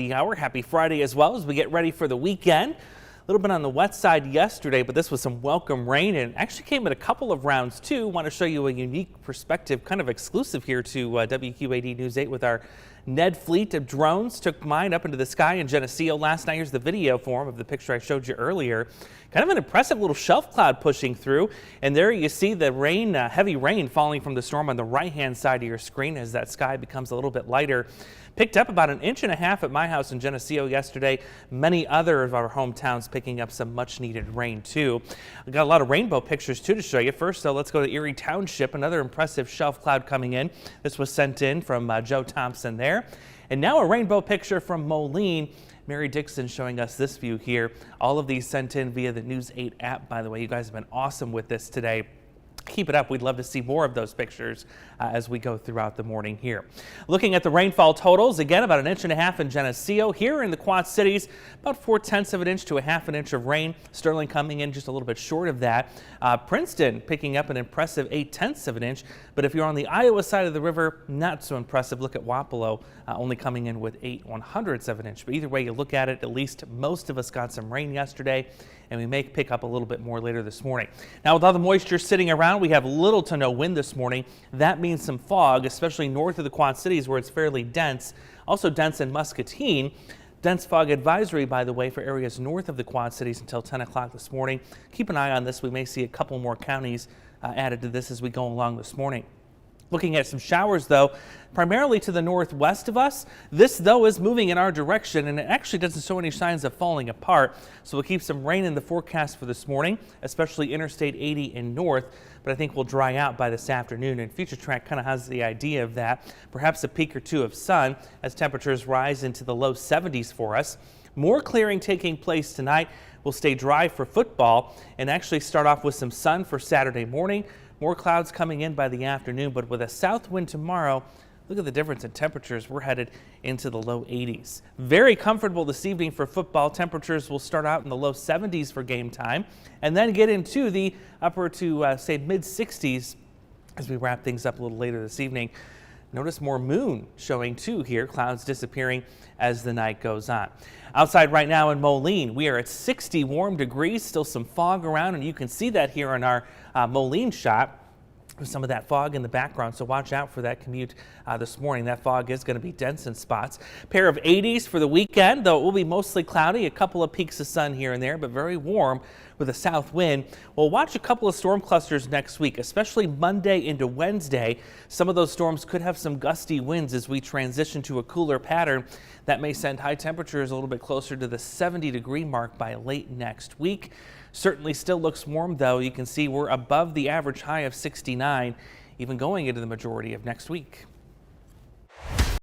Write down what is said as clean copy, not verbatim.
The hour. Happy Friday as well as we get ready for the weekend. A little bit on the wet side yesterday, but this was some welcome rain and actually came in a couple of rounds too. Want to show you a unique perspective, kind of exclusive here to WQAD News 8 with our Ned fleet of drones. Took mine up into the sky in Geneseo last night. Here's the video form of the picture I showed you earlier. Kind of an impressive little shelf cloud pushing through, and there you see the rain, heavy rain falling from the storm on the right hand side of your screen as that sky becomes a little bit lighter. Picked up about 1.5 inches at my house in Geneseo yesterday. Many other of our hometowns picking up some much needed rain too. I got a lot of rainbow pictures too to show you. First, let's go to ERIE Township. Another impressive shelf cloud coming in. This was sent in from Joe Thompson there. And now a rainbow picture from MOLINE. Mary DIXON showing us this view here. All of these sent in via the News 8 app, by the way. You guys have been awesome with this today. Keep it up. We'd love to see more of those pictures as we go throughout the morning here. Looking at the rainfall totals, again, about 1.5 inches in Geneseo. Here in the Quad Cities, about 0.4 of an inch to 1/2 inch of rain. Sterling coming in just a little bit short of that. Princeton picking up an impressive 0.8 of an inch. But if you're on the Iowa side of the river, not so impressive. Look at Wapello, only coming in with 0.8 of an inch. But either way you look at it, at least most of us got some rain yesterday, and we may pick up a little bit more later this morning. Now, with all the moisture sitting around, we have little to no wind this morning. That means some fog, especially north of the Quad Cities where it's fairly dense. Also dense in Muscatine. Dense fog advisory, by the way, for areas north of the Quad Cities until 10 o'clock this morning. Keep an eye on this. We may see a couple more counties added to this as we go along this morning. Looking at some showers, though, primarily to the northwest of us. This, though, is moving in our direction, and it actually doesn't show any signs of falling apart. So we'll keep some rain in the forecast for this morning, especially Interstate 80 and north. But I think we'll dry out by this afternoon, and Future Track kind of has the idea of that. Perhaps a peak or two of sun as temperatures rise into the low 70s for us. More clearing taking place tonight. We'll stay dry for football and actually start off with some sun for Saturday morning. More clouds coming in by the afternoon, but with a south wind tomorrow, look at the difference in temperatures. We're headed into the low 80s. Very comfortable this evening for football. Temperatures will start out in the low 70s for game time and then get into the upper to say mid 60s as we wrap things up a little later this evening. Notice more moon showing too here, clouds disappearing as the night goes on. Outside right now in MOLINE, we are at 60 warm degrees, still some fog around, and you can see that here in our MOLINE shot. Some of that fog in the background, so watch out for that commute this morning. That fog is going to be dense in spots. Pair of 80s for the weekend, though it will be mostly cloudy. A couple of peaks of sun here and there, but very warm with a south wind. We'll watch a couple of storm clusters next week, especially Monday into Wednesday. Some of those storms could have some gusty winds as we transition to a cooler pattern. That may send high temperatures a little bit closer to the 70-degree mark by late next week. Certainly still looks warm, though. You can see we're above the average high of 69, even going into the majority of next week.